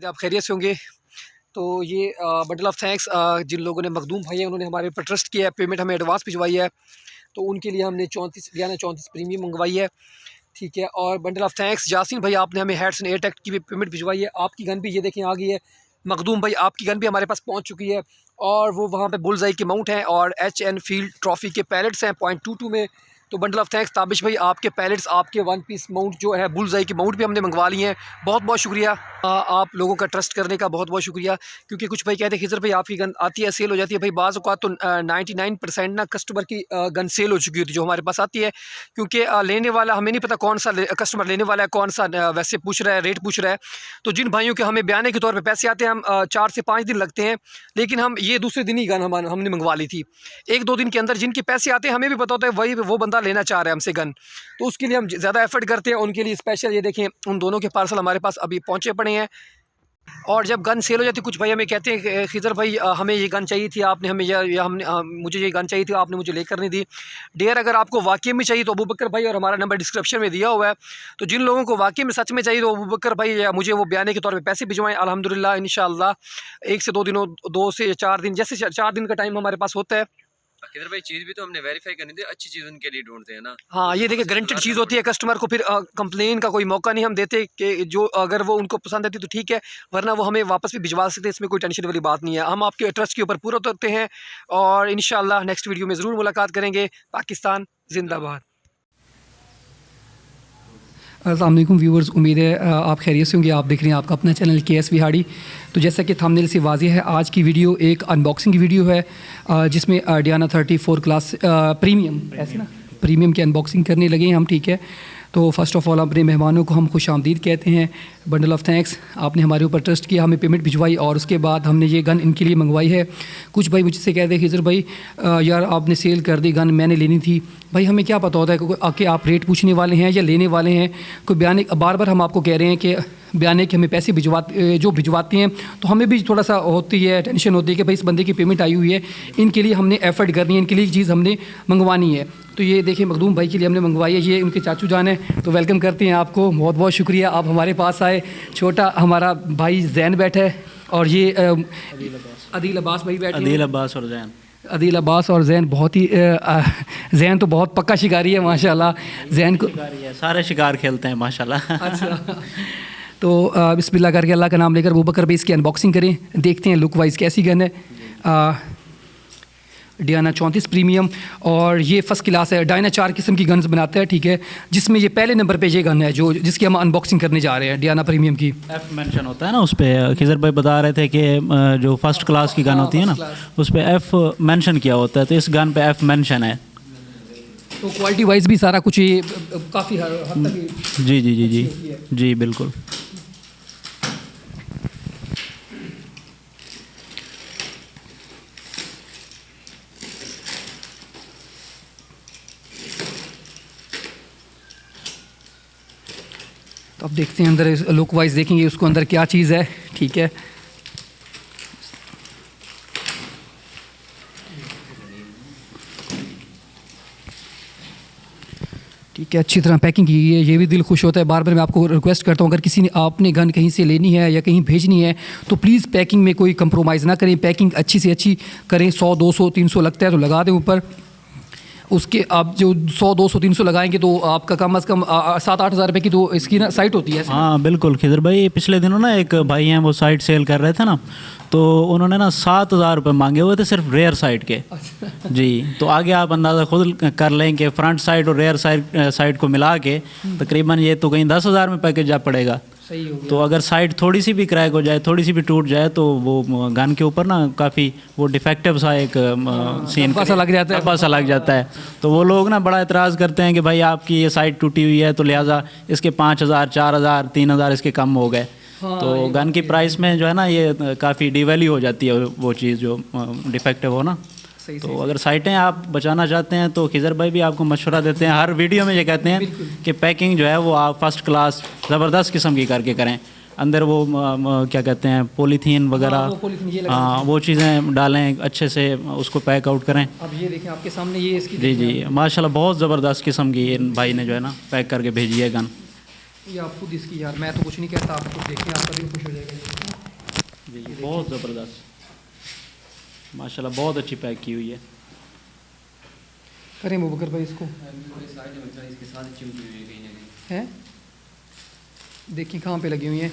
आप खैरियत से होंगे। तो ये बंडल ऑफ थैंक्स जिन लोगों ने मखदूम भाई हैं उन्होंने हमारे ऊपर ट्रस्ट किया है, पेमेंट हमें एडवांस भिजवाई है, तो उनके लिए हमने 34 प्रीमियम मंगवाई है, ठीक है। और बंडल ऑफ थैंक्स यासीन भाई, आपने हमें हेड्स एंड एयरटेक की भी पेमेंट भिजवाई है। आपकी गन भी ये देखें आ गई है। मखदूम भाई, आपकी गन भी हमारे पास पहुंच चुकी है और वो वहाँ पे बुलजाई के माउंट हैं और एच एन फील्ड ट्रॉफी के पैलेट्स हैं 0.22 में। तो बंडल ऑफ थैंक्स ताबिश भाई, आपके पैलेट्स, आपके वन पीस माउंट जो है बुलजाई के माउंट भी हमने मंगवा लिए हैं। बहुत बहुत शुक्रिया आप लोगों का ट्रस्ट करने का, बहुत बहुत शुक्रिया। क्योंकि कुछ भाई कहते हैं खिजर भाई आपकी गन आती है सेल हो जाती है, भाई बाज़ औक़ात तो 99% ना कस्टमर की गन सेल हो चुकी होती है जो हमारे पास आती है। क्योंकि लेने वाला हमें नहीं पता कौन सा कस्टमर लेने वाला है, कौन सा वैसे पूछ रहा है, रेट पूछ रहा है। तो जिन भाइयों के हमें बयाने के तौर पर पैसे आते हैं, हम 4 से 5 दिन लगते हैं, लेकिन हम ये दूसरे दिन ही गन हमने मंगवा ली थी। 1-2 दिन के अंदर जिनके पैसे आते हैं हमें भी पता होता है वही वो बंदा लेना चाह रहा है हमसे गन, तो उसके लिए हम ज़्यादा एफर्ट करते हैं। उनके लिए स्पेशल ये देखें, उन दोनों के पार्सल हमारे पास अभी पहुँचे पड़े हैं। और जब गन सेल हो जाती है, कुछ भाई हमें कहते हैं कि खिजर भाई हमें ये गन चाहिए थी, आपने हमें या हमने मुझे ये गन चाहिए थी, आपने मुझे लेकर नहीं दी। डियर, अगर आपको वाकई में चाहिए तो अबू बकर भाई, और हमारा नंबर डिस्क्रिप्शन में दिया हुआ है, तो जिन लोगों को वाकई में सच में चाहिए तो अबू बकर भाई या मुझे वो बयाने के तौर पे पैसे भिजवाएं। अल्हम्दुलिल्लाह इंशाअल्लाह 1 से 2 दिनों, 2 से 4 दिन, जैसे 4 दिन का टाइम हमारे पास होता है। किधर भाई चीज़ भी तो हमने वेरीफाई करनी थी, अच्छी चीज़ उनके लिए ढूंढते हैं ना। हाँ, ये देखिए गारंटेड चीज़ होती है, कस्टमर को फिर कंप्लेन का कोई मौका नहीं हम देते कि जो अगर वो उनको पसंद आती तो ठीक है, वरना वो हमें वापस भी भिजवा सकते हैं, इसमें कोई टेंशन वाली बात नहीं है। हम आपके ट्रस्ट के ऊपर पूरा उतरते हैं और इंशाअल्लाह नेक्स्ट वीडियो में ज़रूर मुलाकात करेंगे। पाकिस्तान जिंदाबाद। अस्सलाम वालेकुम व्यूअर्स, उम्मीद है आप खैरियत से होंगे। आप देख रहे हैं आपका अपना चैनल KS विहाड़ी। तो जैसा कि थंबनेल से वाज़ेह है, आज की वीडियो एक अनबॉक्सिंग की वीडियो है जिसमें डियाना 34 क्लास प्रीमियम, ऐसे ना प्रीमियम की अनबॉक्सिंग करने लगे हैं हम, ठीक है। तो फ़र्स्ट ऑफ़ ऑल अपने मेहमानों को हम खुश आमदीद कहते हैं। बंडल ऑफ़ थैंक्स, आपने हमारे ऊपर ट्रस्ट किया, हमें पेमेंट भिजवाई और उसके बाद हमने ये गन इनके लिए मंगवाई है। कुछ भाई मुझसे कहते हैं खिजर भाई यार आपने सेल कर दी गन, मैंने लेनी थी। भाई हमें क्या पता होता है कि आप रेट पूछने वाले हैं या लेने वाले हैं। कोई बयाने बार बार हम आपको कह रहे हैं कि बयाने कि हमें पैसे भिजवाते हैं, तो हमें भी थोड़ा सा होती है, टेंशन होती है कि भाई इस बंदे की पेमेंट आई हुई है, इनके लिए हमने एफ़र्ट करनी है, इनके लिए चीज़ हमने मंगवानी है। तो ये देखिए मखदूम भाई के लिए हमने मंगवाई है, ये उनके चाचू जान है। तो वेलकम करते हैं आपको, बहुत बहुत शुक्रिया आप हमारे पास आए। छोटा हमारा भाई जैन बैठा है और ये अदील अब्बास भाई बैठे हैं। अदील अब्बास और जैन, अदील अब्बास और जैन बहुत ही जैन तो बहुत पक्का शिकारी है माशाल्लाह। जैन को सारे शिकार खेलते हैं माशाल्लाह। अच्छा, तो बिस्मिल्लाह करके अल्लाह का नाम लेकर अबू बकर भाई इसकी अनबॉक्सिंग करें, देखते हैं लुक वाइज कैसी गन है। डियाना 34 प्रीमियम, और ये फ़र्स्ट क्लास है। डायना 4 किस्म की गन्स बनाता है, ठीक है, जिसमें ये पहले नंबर पे ये गन है जो जिसकी हम अनबॉक्सिंग करने जा रहे हैं, डियाना प्रीमियम की। एफ़ मेंशन होता है ना उस पर, खिजर भाई बता रहे थे कि जो फर्स्ट क्लास की गन होती है ना उस पर एफ़ मेंशन किया होता है, तो इस गन पे एफ़ मेंशन है। तो क्वालिटी वाइज भी सारा कुछ ये काफ़ी हद तक जी जी जी जी जी बिल्कुल। तो अब देखते हैं अंदर, लुक वाइज देखेंगे उसको अंदर क्या चीज़ है, ठीक है। ठीक है, अच्छी तरह पैकिंग की गई है, ये भी दिल खुश होता है। बार बार मैं आपको रिक्वेस्ट करता हूँ, अगर किसी ने आपने गन कहीं से लेनी है या कहीं भेजनी है तो प्लीज़ पैकिंग में कोई कंप्रोमाइज़ ना करें, पैकिंग अच्छी से अच्छी करें। 100 200 300 लगता है तो लगा दें ऊपर, उसके आप जो 100 200 300 लगाएंगे तो आपका कम अज़ कम 7-8 हज़ार रुपये की तो इसकी ना साइट होती है। हाँ बिल्कुल खिजर भाई, पिछले दिनों ना एक भाई हैं वो साइट सेल कर रहे थे ना, तो उन्होंने ना 7,000 रुपये मांगे हुए थे सिर्फ रेयर साइड के। जी, तो आगे आप अंदाज़ा खुद कर लें कि फ्रंट साइड और रेयर साइड को मिला के तकरीबन ये तो कहीं 10,000 में पैकेज जा पड़ेगा। तो अगर साइड थोड़ी सी भी क्रैक हो जाए, थोड़ी सी भी टूट जाए, तो वो गन के ऊपर ना काफ़ी वो डिफेक्टिव सा एक सीन सा लग जाता है, सा लग जाता है। तो वो लोग ना बड़ा एतराज़ करते हैं कि भाई आपकी ये साइड टूटी हुई है तो लिहाजा इसके 5,000 4,000 3,000 इसके कम हो गए। हाँ, तो गन की प्राइस में जो है ना ये काफ़ी डिवैल्यू हो जाती है वो चीज़ जो डिफेक्टिव हो ना। तो अगर साइटें आप बचाना चाहते हैं तो खिजर भाई भी आपको मशवरा देते हैं, हर वीडियो में ये कहते हैं कि पैकिंग जो है वो आप फर्स्ट क्लास ज़बरदस्त किस्म की करके करें। अंदर वो क्या कहते हैं पॉलीथीन वगैरह, हाँ वो चीज़ें डालें, अच्छे से उसको पैक आउट करें। अब ये देखें आपके सामने ये इसकी, जी जी माशाल्लाह बहुत ज़बरदस्त किस्म की इन भाई ने जो है ना पैक करके भेजी है गन। ये आप खुद इसकी, यार मैं तो कुछ नहीं कहता, आप खुद देखिए आपका दिल खुश हो जाएगा। बहुत ज़बरदस्त माशाल्लाह, बहुत अच्छी पैक की हुई है। करें मुबकर भाई इसको इसके साथ चिमटी हुई है कहीं ना कहीं। है, देखिए कहाँ पे लगी हुई हैं,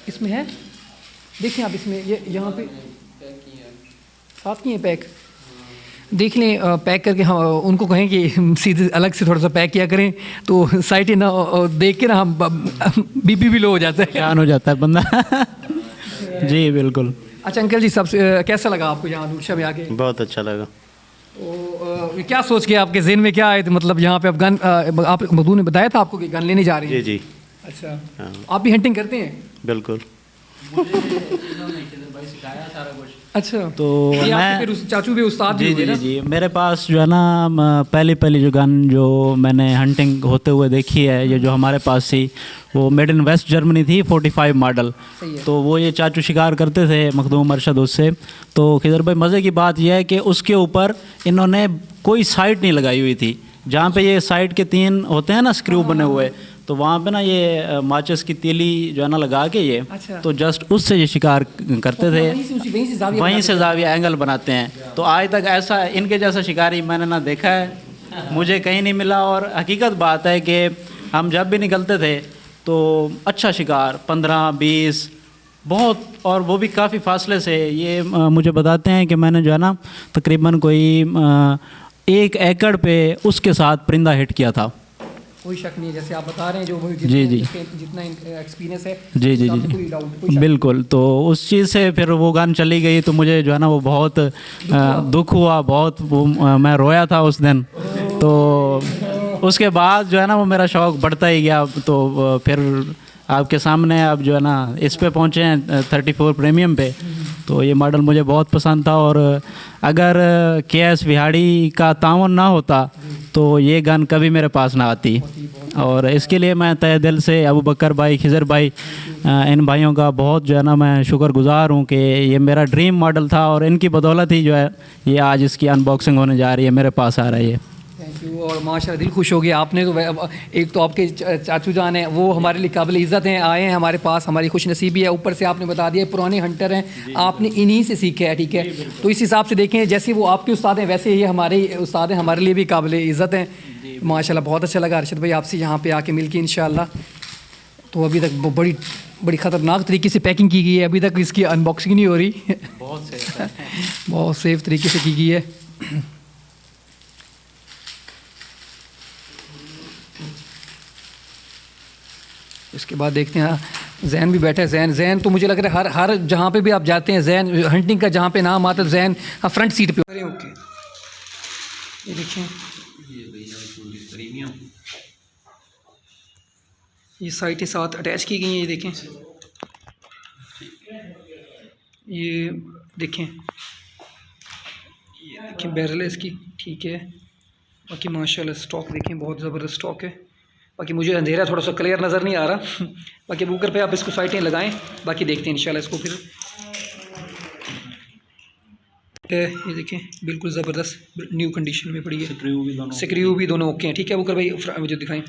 इसमें है, देखिए आप इसमें ये यहाँ पे साथ की हैं पैक, देख लें पैक करके। हम उनको कहें कि सीधे अलग से थोड़ा सा पैक किया करें, तो साइट ना देख के ना हम बीपी भी लो हो जाता है, शान हो जाता है बंदा। जी बिल्कुल। अच्छा अंकल जी, सबसे कैसा लगा आपको यहाँ नूरशाह में आके? बहुत अच्छा लगा। तो क्या सोच के आपके जहन में क्या आए थे, मतलब यहाँ पे आप गन, आप मखदूम ने बताया था आपको कि गन लेने जा रहे हैं? जी जी। अच्छा, हाँ आप भी हंटिंग करते हैं? बिल्कुल। अच्छा, तो ये आपके मैं फिर चाचू भी उस्ताद भी जी हुए जी ना? जी, मेरे पास जो है ना पहली जो गन जो मैंने हंटिंग होते हुए देखी है, ये जो हमारे पास थी वो मेड इन वेस्ट जर्मनी थी, 45 मॉडल। सही है। तो वो ये चाचू शिकार करते थे मखदूम अरशद उससे। तो खिजर भाई मज़े की बात यह है कि उसके ऊपर इन्होंने कोई साइट नहीं लगाई हुई थी, जहाँ पे ये साइड के 3 होते हैं ना स्क्रू बने हुए, तो वहाँ पे ना ये माचिस की तीली जो है ना लगा के ये, अच्छा। तो जस्ट उससे ये शिकार करते थे, वहीं से जाविया एंगल बनाते हैं। तो आज तक ऐसा इनके जैसा शिकारी मैंने ना देखा है, मुझे कहीं नहीं मिला। और हकीकत बात है कि हम जब भी निकलते थे तो अच्छा शिकार 15-20 बहुत, और वो भी काफ़ी फासले से। ये मुझे बताते हैं कि मैंने जो है ना तकरीबन कोई 1 एकड़ पे उसके साथ परिंदा हिट किया था। कोई शक नहीं है, जैसे आप बता रहे हैं, जो जी जी जितना एक्सपीरियंस है, जी जी कोई जी डाउट, कोई शक बिल्कुल। तो उस चीज़ से फिर वो गन चली गई, तो मुझे जो है ना वो बहुत दुख हुआ, बहुत वो मैं रोया था उस दिन। तो उसके बाद जो है ना वो मेरा शौक़ बढ़ता ही गया। तो फिर आपके सामने अब जो है ना इस पे पहुँचे हैं 34 प्रीमियम पे। तो ये मॉडल मुझे बहुत पसंद था, और अगर KS विहाड़ी का तावन ना होता तो ये गन कभी मेरे पास ना आती। और इसके लिए मैं तहे दिल से अबू बकर भाई, खिजर भाई, इन भाइयों का बहुत जो है ना मैं शुक्रगुज़ार हूँ कि ये मेरा ड्रीम मॉडल था, और इनकी बदौलत ही जो है ये आज इसकी अनबॉक्सिंग होने जा रही है, मेरे पास आ रही है। Thank you. और माशाल्लाह दिल खुश हो गया आपने। तो एक तो आपके चाचू जान हैं, वो हमारे लिए काबिल इज़्ज़त हैं, आए हैं हमारे पास, हमारी खुश नसीबी है। ऊपर से आपने बता दिया पुराने हंटर हैं, आपने इन्हीं से सीखा है, ठीक है? तो इस हिसाब से देखें, जैसे वो आपके उस्ताद हैं वैसे ये हमारे उस्ताद हैं, हमारे लिए भी काबिल इज़्ज़त हैं। माशाल्लाह बहुत अच्छा लगा अरशद भाई आपसे यहाँ पे आके मिलके इंशाल्लाह। तो अभी तक बड़ी ख़तरनाक तरीके से पैकिंग की गई है, अभी तक इसकी अनबॉक्सिंग नहीं हो रही। बहुत सेफ तरीके से की गई है। इसके बाद देखते हैं जैन भी बैठा है। जैन तो मुझे लग रहा है हर जहाँ पे भी आप जाते हैं, जैन हंटिंग का जहाँ पे नाम आता है जैन फ्रंट सीट पे। अरे ओके, ये देखें, ये साइटें साथ अटैच की गई हैं, ये देखें, ये देखें, बैरल है इसकी, ठीक है। बाकी माशाल्लाह स्टॉक देखें, बहुत ज़बरदस्त स्टॉक है। बाकी मुझे अंधेरा थोड़ा सा क्लियर नज़र नहीं आ रहा। बाकी बूकर पे आप इसको साइटें लगाएं, बाकी देखते हैं इंशाल्लाह इसको फिर। ये देखें बिल्कुल ज़बरदस्त न्यू कंडीशन में पड़ी है, स्क्रू भी दोनों ओके हैं, ठीक है बूकर भाई? मुझे दिखाएं,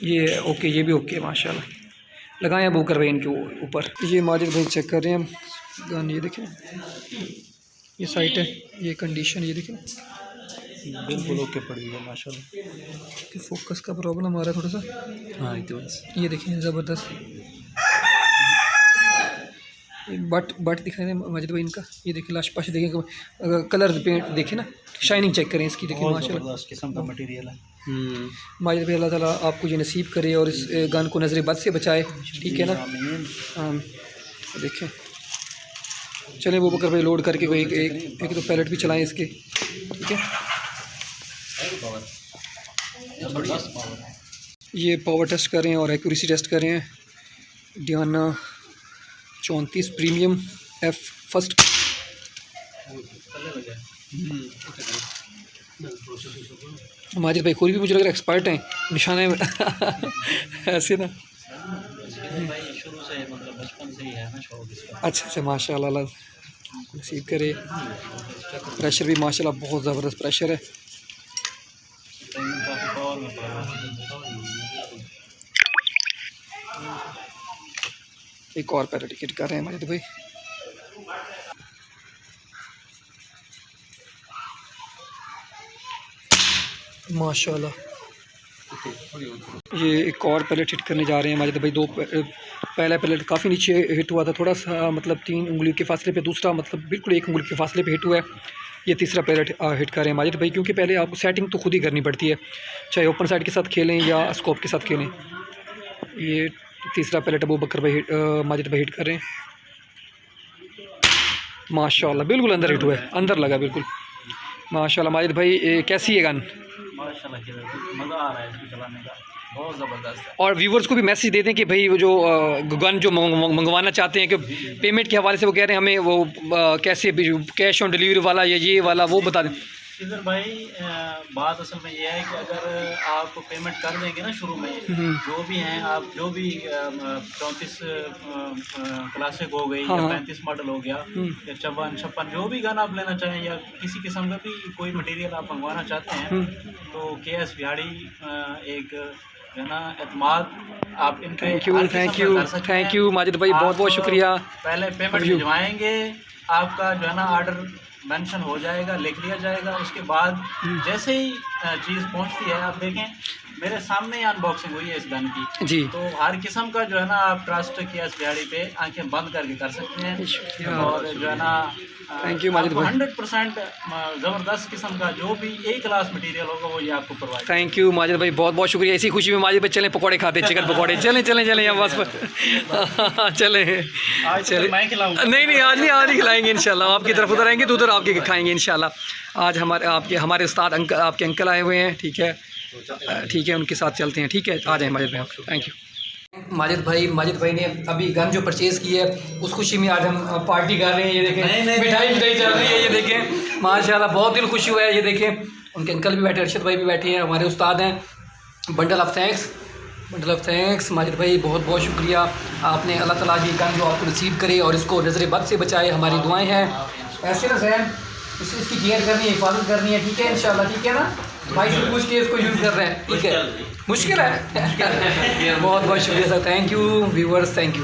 ये ओके, ये भी ओके माशाल्लाह। लगाएं बूकर भाई इनके ऊपर। ये माजिद भाई चेक कर रहे हैं हम गन, ये देखें, ये साइट है, ये कंडीशन, ये देखें बिल्कुल ओके पड़ी है माशाल्लाह। कि फोकस का प्रॉब्लम आ रहा है थोड़ा सा। हाँ तो बस ये देखें ज़बरदस्त बट दिखाई दे माजिद भाई इनका, ये देखें लाश पाश देखें, कलर पेंट देखें ना, शाइनिंग चेक करें इसकी, देखें माशाल्लाह किस्म का मटेरियल है। माजिद भाई अल्लाह ताला आपको ये नसीब करे और इस गन को नज़र बद से बचाए, ठीक है ना? हाँ देखें, चलें वो बकर भाई लोड करके कोई एक तो पैलेट भी चलाएं इसके, ठीक है? ये पावर टेस्ट कर रहे हैं और एक्यूरेसी टेस्ट कर रहे हैं। Diana 34 premium F first. Majid भाई खोली भी मुझे लग रहा है एक्सपर्ट हैं निशाने में। ऐसे ना, अच्छा माशाल्लाह नसीब करे। प्रेशर भी माशाल्लाह बहुत ज़बरदस्त प्रेशर है। एक और पैलेट हिट कर रहे हैं माजिद भाई। माशाल्लाह, ये एक और पैलेट हिट करने जा रहे हैं माजिद भाई। पहला पैलेट काफ़ी नीचे हिट हुआ था, थोड़ा सा मतलब 3 उंगली के फासले पे, दूसरा मतलब बिल्कुल 1 उंगली के फासले पे हिट हुआ है। ये तीसरा पैलेट हिट कर रहे हैं माजिद भाई, क्योंकि पहले आपको सेटिंग तो खुद ही करनी पड़ती है, चाहे ओपन साइड के साथ खेलें या स्कोप के साथ खेलें। ये तीसरा पैलेट अबू बकर भाई माजिद भाई हिट कर रहे हैं। माशाल्लाह बिल्कुल अंदर हिट हुआ है, अंदर लगा बिल्कुल। माशाल्लाह माजिद भाई, कैसी है गन? माशाल्लाह मज़ा आ रहा है इसको चलाने का, बहुत ज़बरदस्त है। और व्यूवर्स को भी मैसेज दे दें कि भाई वो जो गन जो मंगवाना चाहते हैं, कि पेमेंट के हवाले से वो कह रहे हैं हमें वो कैसे कैश ऑन डिलीवरी वाला या ये वाला, वो बता दें। इधर भाई बात असल में ये है कि अगर आप पेमेंट कर देंगे ना शुरू में, जो भी हैं आप, जो भी 34 क्लासिक हो गई या 35 मॉडल हो गया या 54 जो भी गन आप लेना चाहें या किसी किस्म का भी कोई मटेरियल आप मंगवाना चाहते हैं, तो KS बिहाड़ी एक है ना एतमाद आप इनके। थैंक यू माजिद भाई, बहुत बहुत शुक्रिया। पहले पेमेंट भिजवाएंगे, आपका जो है ना ऑर्डर मेंशन हो जाएगा, लिख लिया जाएगा। उसके बाद जैसे ही चीज़ पहुंचती है, आप देखें मेरे सामने ही अनबॉक्सिंग हुई है इस गन की जी। तो हर किस्म का जो है ना आप ट्रस्ट KS बिहाड़ी पे आंखें बंद करके कर सकते हैं। और जो है ना थैंक यू माजिद भाई, 100% ज़बरदस्त किस्म का जो भी A क्लास मटेरियल होगा वो ये आपको प्रोवाइड। थैंक यू माजिद भाई, बहुत बहुत शुक्रिया। इसी खुशी में माजिद भाई चलें पकौड़े खाते, चिकन पकौड़े, चलें यहाँ बस पर चलें। मैं खिलाऊंगा? नहीं आज नहीं खिलाएंगे इंशाल्लाह। आपकी तरफ उधर आएंगे तो उधर आपके खाएंगे इंशाल्लाह। आज हमारे उस्ताद अंकल, आपके अंकल आए हुए हैं, ठीक है, उनके साथ चलते हैं। ठीक है, आ जाएँ माजिद भाई, थैंक यू। माजिद भाई ने अभी गन जो परचेज़ की है, उस खुशी में आज हम पार्टी कर रहे हैं। ये देखें मिठाई चल रही है, ये देखें माशाल्लाह, बहुत दिल खुशी हुआ है। ये देखें उनके अंकल भी बैठे, अरशद भाई भी बैठे हैं, हमारे उस्ताद हैं। बंडल ऑफ थैंक्स माजिद भाई, बहुत बहुत शुक्रिया। आपने अल्लाह ताला की गन जो आपको नसीब करे और इसको नज़र बद से बचाए, हमारी दुआएँ हैं। ऐसे ना सैन, इसकी केयर करनी है, हिफाजत करनी है, ठीक है इंशाल्लाह, ठीक है ना भाई से पूछ के इसको यूज़ कर रहे हैं, ठीक है। मुश्किल है बहुत बहुत शुक्रिया sir, thank you viewers, thank you.